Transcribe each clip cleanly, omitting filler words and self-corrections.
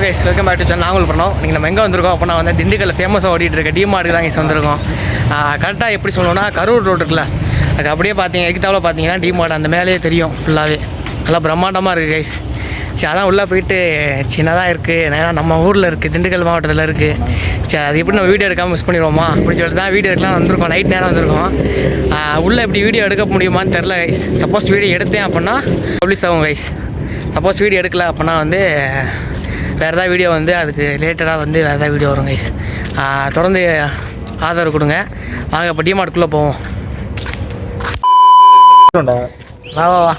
Guys, welcome back to channel. நாங்கள் பண்ணோம். நீங்கள் நம்ம எங்கே வந்திருக்கோம் அப்போ நான் வந்து திண்டுக்கல்ல ஃபேமஸாக ஓடிட்டு இருக்க டிமார்ட்டுக்கு தான் கைஸ் வந்திருக்கோம். கரெக்டாக எப்படி சொல்லணும்னா கரூர் ரோடு இருக்குல்ல, அது அப்படியே பார்த்தீங்க எக்தாவில் பார்த்தீங்கன்னா டிமார்ட் அந்த மேலேயே தெரியும். ஃபுல்லாகவே நல்லா பிரம்மாண்டமாக இருக்குது கைஸ். சரி, அதான் உள்ளே போயிட்டு சின்னதாக இருக்குது, ஏன்னா நம்ம ஊரில் இருக்குது, திண்டுக்கல் மாவட்டத்தில் இருக்குது. சரி, அது எப்படி நம்ம வீடியோ எடுக்காமல் மிஸ் பண்ணிடுவோமா அப்படின்னு சொல்லிட்டு தான் வீடியோ எடுக்கலாம் வந்திருக்கோம். நைட் நேரம் வந்திருக்கோம். உள்ளே எப்படி வீடியோ எடுக்க முடியுமான்னு தெரில கைஸ். சப்போஸ் வீடியோ எடுத்தேன் அப்படின்னா பப்ளிஷ் ஆகும் கைஸ். சப்போஸ் வீடியோ எடுக்கல அப்படின்னா வந்து வேறு ஏதாவது வீடியோ வந்து அதுக்கு ரிலேட்டடாக வந்து வேறு ஏதாவது வீடியோ வரும் கைஸ். தொடர்ந்து ஆதரவு கொடுங்க. வாங்க இப்போ டிமார்ட்டுக்குள்ளே போவோம். வா வா வா.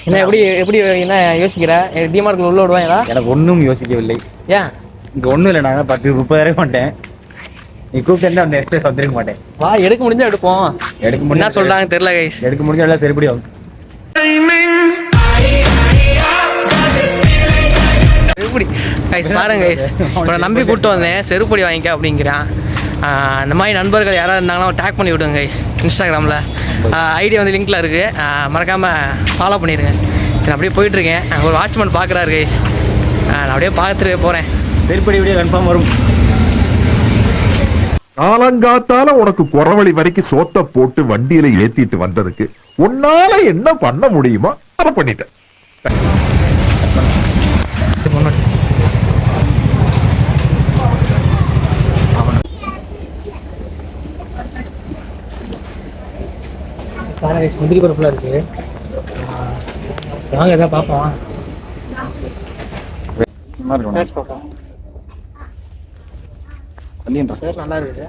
என்ன எப்படி என்ன யோசிக்கிற? டிமார்ட்டில் உள்ள விடுவாங்களா? எனக்கு ஒன்றும் யோசிக்கவில்லை. ஏன் இங்கே ஒன்றும் இல்லை. நான் 10-30 மாட்டேன். நீ கூப்பிட்டு அந்த இடத்துல வந்துருக்க மாட்டேன். வா, எடுக்க முடிஞ்சா எடுப்போம். எடுக்க முடிஞ்சா என்ன சொல்கிறாங்க தெரில கைஸ். எடுக்க முடிஞ்சா எல்லாம் சரிபடி ஆகும். செருப்படி கைஸ் பாருங்க கைஸ். இப்போ நம்பி கூப்பிட்டு வந்தேன், செருப்படி வாங்கிக்க அப்படிங்கிறான். இந்த மாதிரி நண்பர்கள் யாராவது இருந்தாங்கன்னா டேக் பண்ணி விடுங்க கைஸ். இன்ஸ்டாகிராமில் ஐடி வந்து லிங்க்கில் இருக்குது, மறக்காமல் ஃபாலோ பண்ணிடுங்க. சரி, அப்படியே போயிட்டுருக்கேன். ஒரு வாட்ச்மேன் பார்க்குறாரு கைஸ். நான் அப்படியே பார்த்துட்டு போகிறேன். செருப்படி வீடியோ கன்ஃபார்ம் வரும். காலங்காத்தால உனக்கு குறவழி வரைக்கும் சோத்த போட்டு வண்டியில ஏத்திட்டு வந்ததுக்கு உன்னால என்ன பண்ண முடியுமோ அதை பண்ணிட்டேன். முந்திரி பருப்புலாம் இருக்கு. வாங்க எதாவது பார்ப்போம். நல்லா இருக்குது.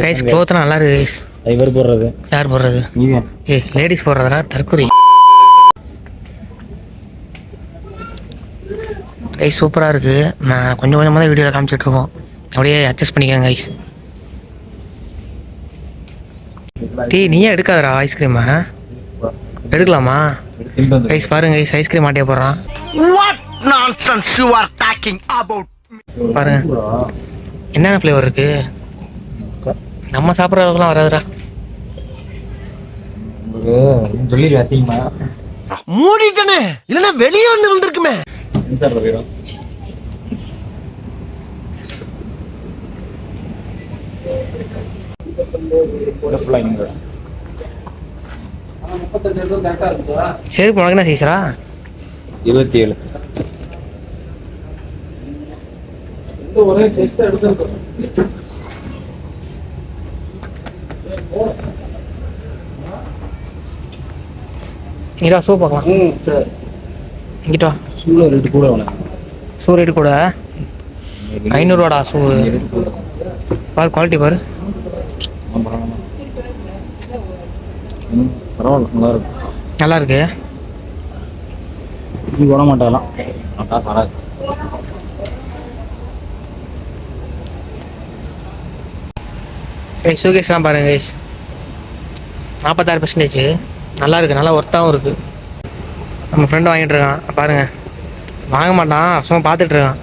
கைஸ் க்ளோத்லாம் நல்லா இருக்கு கைஸ். இவர் போடுறது யார் போடுறது? ஏய், லேடிஸ் போடுறதா தற்கொலை கைஸ். சூப்பராக இருக்குது. நான் கொஞ்சம் கொஞ்சமாக தான் வீடியோவில் காமிச்சிட்ருக்கோம். அப்படியே அட்ஜஸ்ட் பண்ணிக்கோங்க கைஸ். நீயே எடுக்காதடா ஐஸ்கிரீமா. எடுக்கலாமா கைஸ்? பாருங்க கைஸ், ஐஸ்கிரீம் மாட்டியே போடுறான். பாருங்க என்னென்ன ஃப்ளேவர் இருக்கு. நம்ம சாப்பிட்ற அளவுக்குலாம் வராதுடா. சொல்லி ரசிக்குமா மூடிட்டனே, இல்லைன்னா வெளியே வந்து வந்திருக்குமே. சரி, உனக்கு என்ன சைஸ்ரா? 27. ஒரே சைஸ் தான் எடுத்துருக்கோம். நீடா ஷூ பார்க்கலாம். இங்கிட்ட ஷூல ரேட்டு கூட வேணும். ஷூ ரேட்டு கூட 500 ரூபாடா ஷூ. பாரு குவாலிட்டி பாரு. பரவாயில்ல, நல்லா இருக்கு. நல்லா இருக்கு. இது போட மாட்டாலாம். கைஸ் ஷோகேஸ்லாம் பாருங்க கைஸ். 46% நல்லா இருக்குது. நல்லா ஒர்த்தாகவும் இருக்குது. நம்ம ஃப்ரெண்டு வாங்கிட்டு இருக்கான் பாருங்க. வாங்க மாட்டான், சும்மா பார்த்துட்டு இருக்கான்.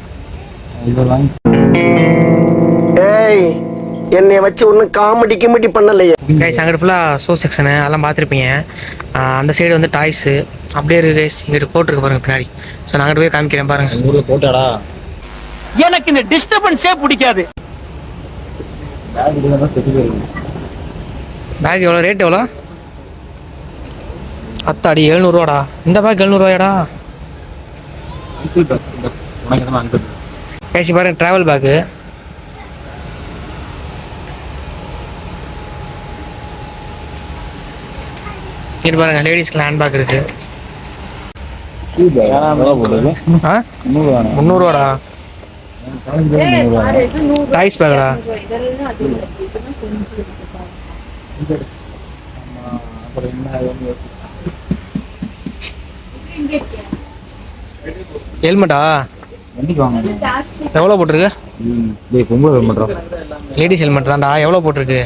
ஏய், என்னைய வச்சு ஒன்றும் காமெடி பண்ணலையே கைஸ். அங்கிட்டு ஃபுல்லாக ஷோ செக்ஷனு அதெல்லாம் பார்த்துருப்பீங்க. அந்த சைடு வந்து டாய்ஸு அப்படியே இருக்குது கைஸ். இங்கிட்டு போட்டுருக்கு பாருங்க பின்னாடி. ஸோ நான் அங்கிட்டு போய் காமிக்கிறேன் பாருங்க. ஊரில் போட்டாடா. எனக்கு இந்த டிஸ்டர்பன்ஸே பிடிக்காது. பேக் எவ்வளோ? ரேட் எவ்வளோ? அத்தாடி 700 ரூபாடா. இந்த பேக் 700 ரூபாயாடா. பேசி பாருங்க, ட்ராவல் பேக்கு. இது பாருங்க, லேடிஸ்க்கு ஹேண்ட் பேக் இருக்கு. 300 ரூபாடா. டாய்ஸ் பேக்கடா. ஹெல்மெட்டா? எவ்வளோ போட்டிருக்கு? லேடிஸ் ஹெல்மெட் தான்டா. எவ்வளோ போட்டிருக்கு?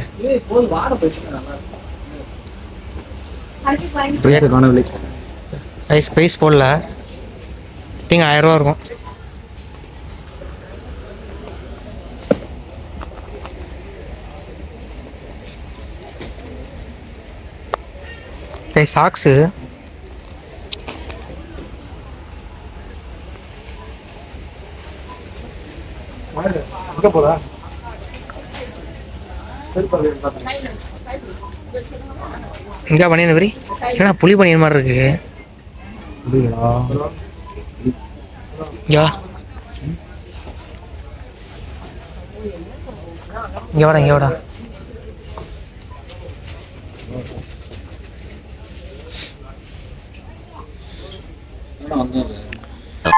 காணவில்லை. ப்ரைஸ் போடல. திங்க் 1000 ரூபா இருக்கும். சாக்ஸு இங்கே பண்ணியன் வரி ஏன்னா புளி பண்ணியன் மாதிரி இருக்கு. இங்கே வாடா.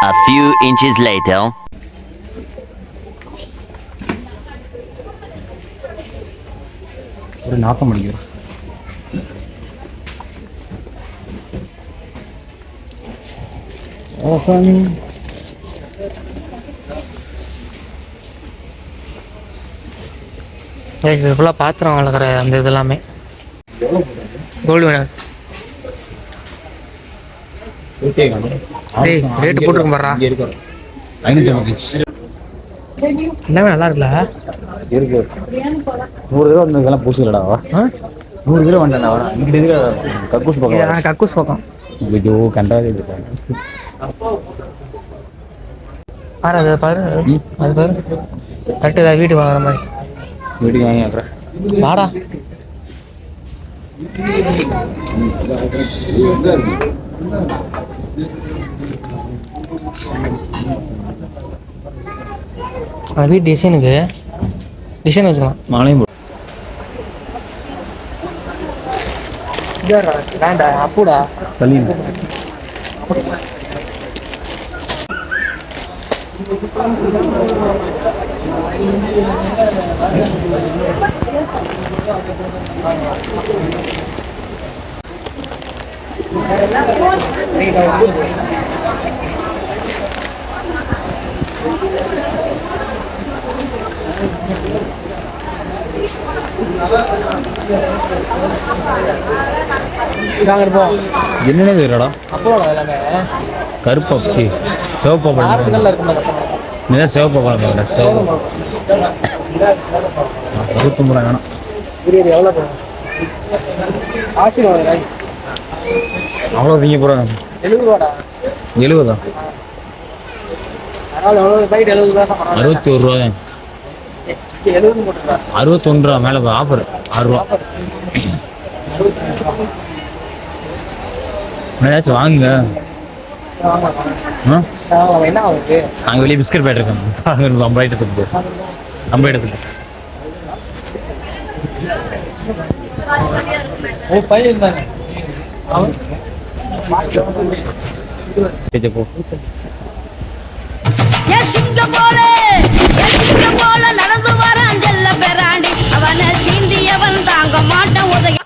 A few inches later. ஒரு நாத்தம் அடிக்கிறோம். இது ஃபுல்லாக பாத்திரம் வளர்க்குற அந்த இது எல்லாமே கோல்டு வினர். ரேட்டு போட்டுருக்கும் பாடுறா. எல்லாமே நல்லா இருக்குல்ல. இருக்கு 100 கிலோ வந்து இதெல்லாம் பூசு இல்லடா. 100 கிலோ வந்தா இங்கிட்ட கக்கூஸ் பக்கம். கக்கூஸ் பக்கம் ஐயோ கண்டாதே இருக்காங்க. பாரு அது பாரு தட்டு ஏதாவது வீட்டுக்கு வாங்குற மாதிரி. வீட்டுக்கு வாங்கி அப்புறம் வாடா. அந்த வீட்டு டிசைன் வச்சுக்கலாம். மாலையும் வேண்டா அப்புடா தள்ளி என்னன்னே தெரியலடா. கருப்பா சிவப்பா பழம் சிவப்பா பழம் சிவப்பு 69 வேணும். அவ்வளோ திங்க போகிறேன் 70 61 ரூபா தான். 61 ரூபா மேலே ஆஃபர் 6 ரூபா. ஏதாச்சும் வாங்குங்க. நாங்கள் வெளியே பிஸ்கட் பேட் இருக்கோம். 50 எடுத்துக்கு 50 எடுத்துக்கு போ. நடந்து வரான் செல்ல பெறாண்டி அவனை சீண்டியவன் தாங்க மாட்டான் உதவி.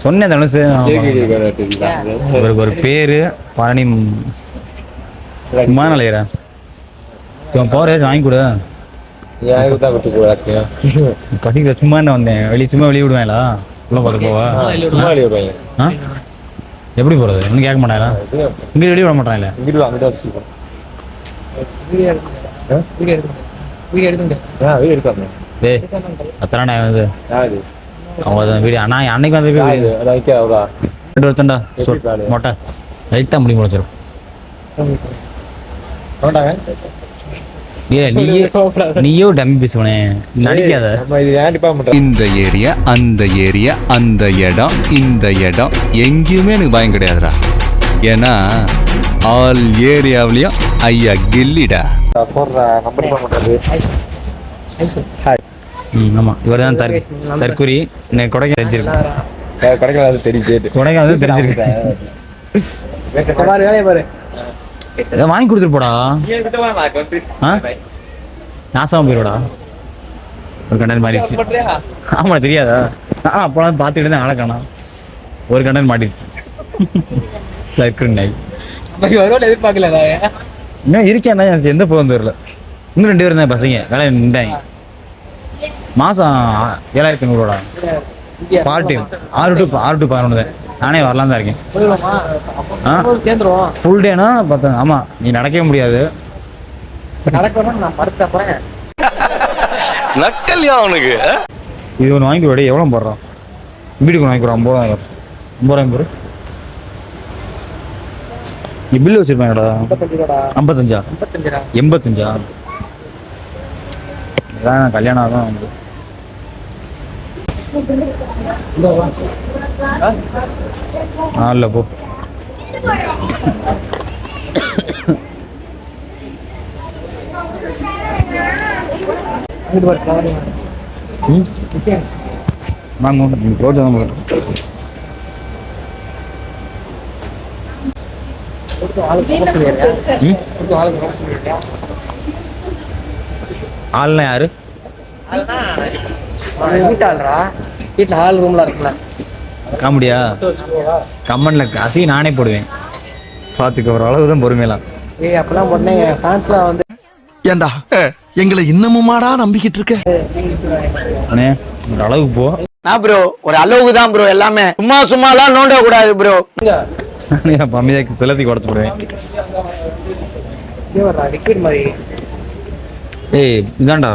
சொன்னேன் தனுசு ஒரு பேரு பழனி சும்மா நிலையிற போற வாங்கி கொடு. பசிக்கிற சும்மா என்ன வந்தேன் சும்மா வெளியே விடுவேன்ல உள்ள பார்த்து போவா. எப்படி போறது இன்னும் கேட்க மாட்டாங்களா? இங்கிட்டு வெளியே விட மாட்டாங்களே. அத்தனை அவங்க வீடு அண்ணா அன்னைக்கு வந்து ஒருத்தண்டா மொட்டை லைட்டாக முடி முளைச்சிடும். நீயோ டம்மி பேசுவனே நடிக்காத. இந்த ஏரியா அந்த ஏரியா அந்த இடம் இந்த இடம் எங்கேயுமே எனக்கு பயம் கிடையாதுடா. ஏன்னா ஆல் ஏரியாவிலையும் ஐயா கில்லிடா. ஆமாம் இவர் தான் தற்கூரி கொடைக்கானல் தெரிஞ்சிருக்கு. கொடைக்கானல் தெரிஞ்சிருக்கு. ஏதாவது வாங்கி கொடுத்துட்டு போடா. நாசமா போயிடுடா. ஒரு கண்டென்ட் மாறிடுச்சு. ஆமா தெரியாதா? அப்போலாம் பார்த்துக்கிட்டு தான் ஆளை காணோம். ஒரு கண்டென்ட் மாட்டிடுச்சு. எதிர்பார்க்கல இன்னும் இருக்கேன் எந்த போகும் தெரியல. இன்னும் 2 பேரும் தான் பசங்க வேலை நின்றாங்க. மாதம் 7500 ரூபா. பார்ட் டைம் 6 to 11 தான். நானே வரலாம் தான் இருக்கேன். சேர்ந்துருவோம். ஃபுல் டேனா பார்த்தா ஆமாம் நீ நடக்கவே முடியாது. நடக்கணும் நான் படுத்தப்பறேன். நக்கல்யா அவனுக்கு. இது ஒன்று வாங்கி விட எவ்வளோ போடுறான் வீட்டுக்கு வாங்கி போடுறான் 50,000 போடு. நீ பில்லு வச்சிருப்பாங்கடா 55 85 இதான் கல்யாணம் ஆகும் வந்து இல்லை போ. வாங்க ரோஜா ஆள்னா யாரு? வீட்டில் ஹால் ரூம்ல இருக்குல்ல காமெடியா கம்மன்ல காசி நானே போடுவேன் பார்த்துக்க ஒரு அளவு தான் பொறுமையெல்லாம். ஏய் அப்பெல்லாம் உடனே ஃபேன்ஸ்லாம் வந்து ஏண்டா எங்களை இன்னமுமாடா நம்பிக்கிட்டு இருக்க? அண்ணே ஒரு அளவுக்கு போ. நான் ப்ரோ ஒரு அளவுக்கு தான் ப்ரோ எல்லாமே சும்மாலாம் நோண்ட கூடாது ப்ரோ. அமைதியாக்கு செலுத்தி குறைச்சு போடுவேன். லிக்விட் மாதிரி. ஏய் இதாண்டா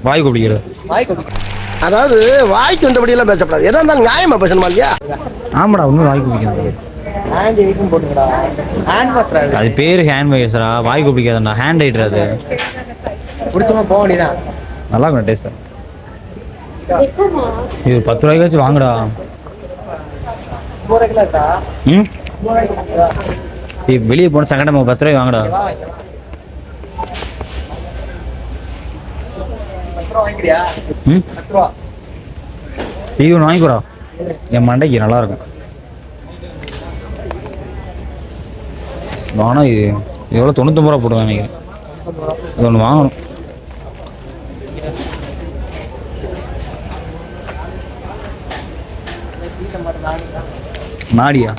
வாய் குடிக்கிறது. வாய் குடிக்கிறது அதாவது வாய்க்கு வந்தபடி எல்லாம் பேசப்படாது. எதா இருந்தாலும் நியாயமா பேசணுமா இல்லையா? ஆமாடா ஒன்றும் வாய் குடிக்கிறது. ஹேண்ட் எயிட்டும் போட்டுக்கடா. ஹேண்ட் வாஷ்ரா அது பேர் ஹேண்ட் வாஷ்ரா. வாய் குடிக்காதண்ணா ஹேண்ட் ஹைட்ரா. அது பிடிச்சமா போக வேண்டியதான். நல்லா இருக்கும் டேஸ்ட்டா. இது 10 ரூபாய்க்கு வச்சு வாங்குடா. ம் வெளியே போன சங்கடமா 10 ரூபாய் வாங்கடா. ம் இது ஒன்று வாங்கிக்கூடா என் மண்டைக்கு நல்லா இருக்கும். ஆனால் இது எவ்வளோ 99 ரூபா போடுவேன் நினைக்கிறேன். இது ஒன்று வாங்கணும். நாடியா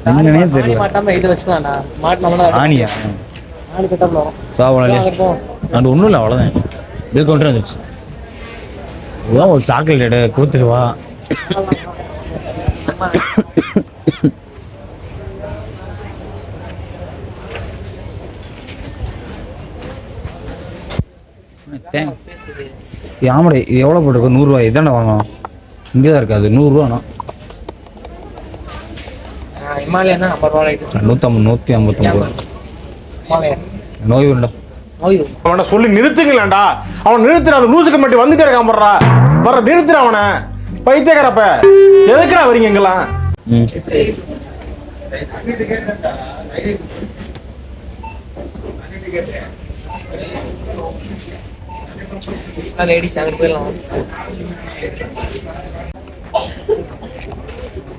என்னன்னே தெரியல. மாட்டாம இது வச்சுக்கலாம்டா. மாட்டலாம்னா ஆனியா ஆனி செட்டப்ல வரும். சாவலே அது ஒன்றும் இல்லை அவ்வளோதான். இது கொண்டு வந்துச்சு. இதுதான் ஒரு சாக்லேட் எடு கொடுத்துட்டு வா. ஆமாடே இது எவ்வளோ போட்டுருக்கு? 100 ரூபாய். இதானே வாங்கணும். இங்கே தான் இருக்காது 100 ரூபாண்ணா. ஹிமாலயன் தான் 50 ரூபாய். 159 ரூபா. நோய் உண்டா? அவனை சொல்லி நிறுத்துங்களேன்டா. அவன் நிறுத்துற அந்த லூசுக்கு மட்டும் வந்துட்டே இருக்கான் போடுறா. வர நிறுத்துற அவனை பைத்தியக்காரப்ப. எதுக்குடா வரீங்க எங்கெல்லாம்?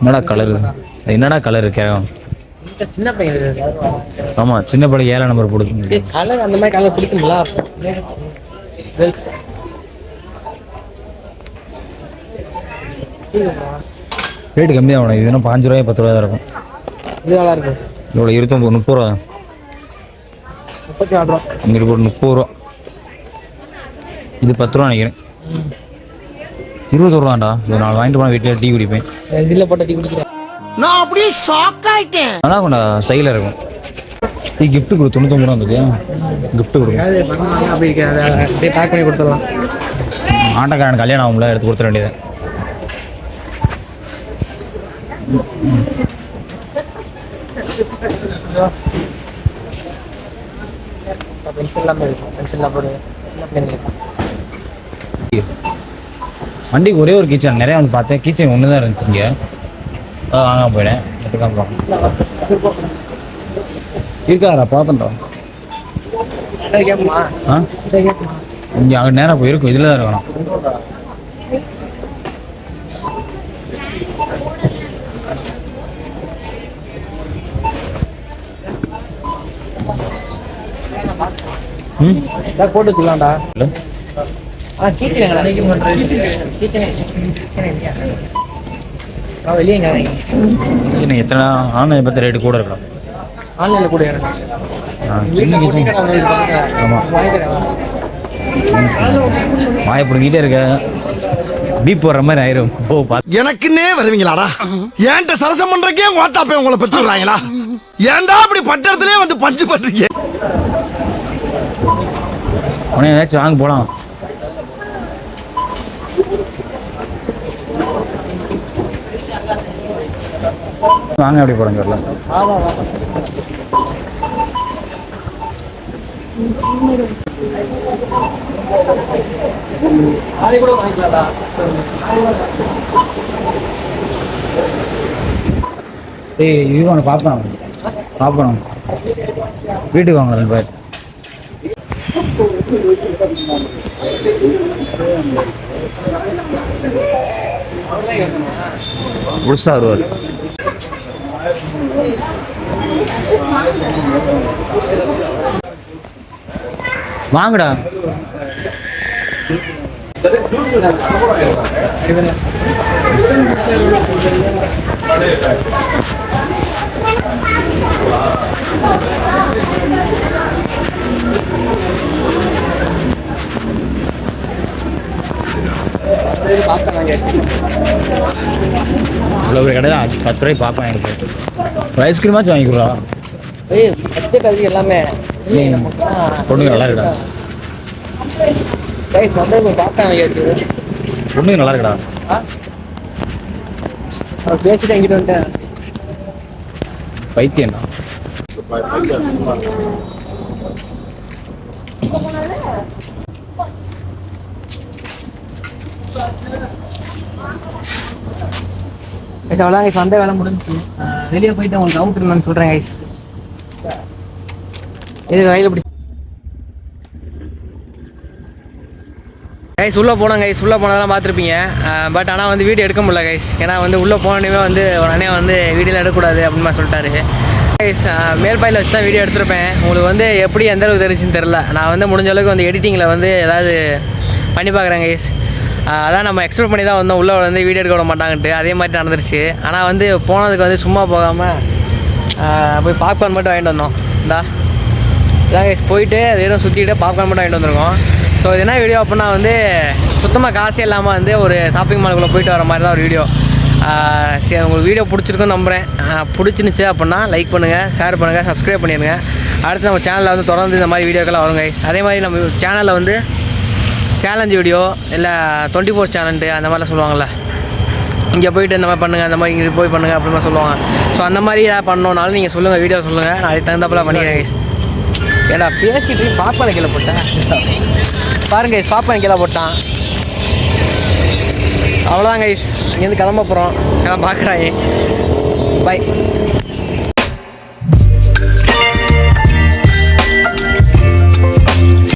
என்னடா கலரு? என்னடா கலரு கேட்கும்? சின்ன பையன். ஆமா சின்ன படம் 7 நம்பர் போடுது. கலர் அந்த மாதிரி கலர் பிடிக்குங்களா? ரேட்டு கம்மியாக வேணும். இதுனா 5 ரூபாய் 10 ரூபாய் தான் இருக்கும். இது நல்லா இருக்கு. இதோட 30 ரூபா. 34 ரூபா. இங்கிட்டு போட்டு 30 ரூபா. இது 10 ரூபா நினைக்கிறேன். 20 ரூபாண்டா. இது 4 வாங்கிட்டு போனால் வீட்டில் டீ குடிப்பேன். இதில் போட்ட டீ குடிக்கிறேன். நான் அப்படியே ஷாக் ஆயிட்டேன். நல்லா இருக்கும்டா ஸ்டைலாக இருக்கும். நீ கிஃப்ட் கொடு 99 ரூபா வந்துச்சு. கிஃப்ட் கொடுங்க. அப்படியே பேக் பண்ணி கொடுத்துடலாம். ஆட்டக்காரன் கல்யாணம் ஆகும்ல எடுத்து கொடுத்துட வேண்டியது. வண்டிக்கு ஒரே ஒரு கீச்சன் நிறைய வந்து பார்த்தேன். கீச்சன் ஒன்று தான் இருந்துச்சு இங்கே. வாங்க போயிட்டேன். இருக்காரா பார்த்தோம்டா. இங்கே அங்கே நேராக போயிருக்கும். இதில் தான் இருக்கணும். போட்டு வச்சுக்கலாம்டா. வெளியே எத்தனை ஆன்லைன் பற்றி ரேட்டு கூட இருக்கலாம். ஆன்லைன்ல கூட ஆமாம் வாயை பிடிக்கிட்டே இருக்க. பீப் போடுற மாதிரி ஆயிரும். ஓ பார்த்து எனக்குன்னே வருவீங்களாடா? ஏன்ட்ட சரசம் பண்றக்கே ஓட்டாப்பே உங்களை பெற்றுறாங்களா? ஏன்டா அப்படி பட்டத்திலே வந்து பஞ்சு பண்றீங்க? உடனே ஏதாச்சும் வாங்க போலாம். வாங்க அப்படி போடுங்க வரலாம். ஏய் இது ஒன்று பார்ப்போம் வீட்டுக்கு வாங்க 2 பேர். முழுசா வருவார். வாங்கடா. இவ்வளோ ஒரு கடையில் 10 ரூபாய் பார்ப்பேன். எனக்கு ஒரு ஐஸ்கிரீமாச்சும் வாங்கிக்கிறா. பட்ஜெட் அது எல்லாமே பொண்ணுங்க நல்லா இருக்கா? பொண்ணுங்க நல்லா இருக்கா? பேசிட்டு எங்கிட்ட வந்துட்டேன். பைத்தியம்ண்ணா. அவ்வளோதான் கைஸ், வந்த வேலை முடிஞ்சிச்சு. வெளியே போயிட்டு உங்களுக்கு அவுட் இருந்தான்னு சொல்கிறேன் கைஸ். இது கையில் பிடி கைஸ். உள்ளே போனோம் கைஸ். உள்ளே போனதெல்லாம் பார்த்துருப்பீங்க. பட் ஆனால் வந்து வீடியோ எடுக்க முடியல கைஸ். ஏன்னா வந்து உள்ளே போனோடனே வந்து ஒரு அண்ணன் வந்து வீடியோவில் எடுக்கக்கூடாது அப்படின்னு மாதிரி சொல்லிட்டாரு கைஸ். மேல்பாயில் வச்சு தான் வீடியோ எடுத்திருப்பேன். உங்களுக்கு வந்து எப்படி எந்த அளவுக்கு தெரிஞ்சுன்னு தெரில. நான் வந்து முடிஞ்ச அளவுக்கு வந்து எடிட்டிங்கில் வந்து ஏதாவது பண்ணி பார்க்குறேன் கைஸ். அதான் நம்ம எக்ஸ்பெக்ட் பண்ணி தான் வந்தோம். உள்ளே வந்து வீடியோ எடுக்க விட மாட்டாங்கன்ட்டு. அதே மாதிரி நடந்துருச்சு. ஆனால் வந்து போனதுக்கு வந்து சும்மா போகாமல் போய் பாப்கார்ன் மட்டும் வாங்கிட்டு வந்தோம். இதான் கைஸ் போயிட்டு வெறும் சுற்றிட்டு பாப்கார்ன் மட்டும் வாங்கிட்டு வந்திருக்கோம். ஸோ இது என்ன வீடியோ அப்படின்னா வந்து சுத்தமாக காசே இல்லாமல் வந்து ஒரு ஷாப்பிங் மாலுக்குள்ளே போயிட்டு வர மாதிரி தான் ஒரு வீடியோ. சரி, உங்களுக்கு வீடியோ பிடிச்சிருக்குன்னு நம்புகிறேன். பிடிச்சிருந்துச்சு அப்படின்னா லைக் பண்ணுங்கள், ஷேர் பண்ணுங்கள், சப்ஸ்கிரைப் பண்ணிடுங்க. அடுத்து நம்ம சேனலில் வந்து தொடர்ந்து இந்த மாதிரி வீடியோக்கெல்லாம் வரும் கைஸ். அதே மாதிரி நம்ம சேனலில் வந்து சேலஞ்ச் வீடியோ இல்லை 24 சேலஞ்சு அந்த மாதிரிலாம் சொல்லுவாங்கள்ல, இங்கே போயிட்டு இந்த மாதிரி பண்ணுங்கள், அந்த மாதிரி இங்கே போய் பண்ணுங்கள் அப்படின்னு சொல்லுவாங்க. ஸோ அந்த மாதிரி ஏதாவது பண்ணோன்னாலும் நீங்கள் சொல்லுங்கள், வீடியோ சொல்லுங்கள், நான் அதுக்கு தகுந்தாப்பில் பண்ணிக்கிறேன் கைஸ். ஏன்னா பேசிட்டு பாப்பானை கீழே போட்டேன் பாருங்க கைஸ், பாப்பானை கீழே போட்டான். அவ்வளோதான் கைஸ், இங்கேருந்து கிளம்ப போகிறோம். எல்லாம் பார்க்குறாங்க. பை.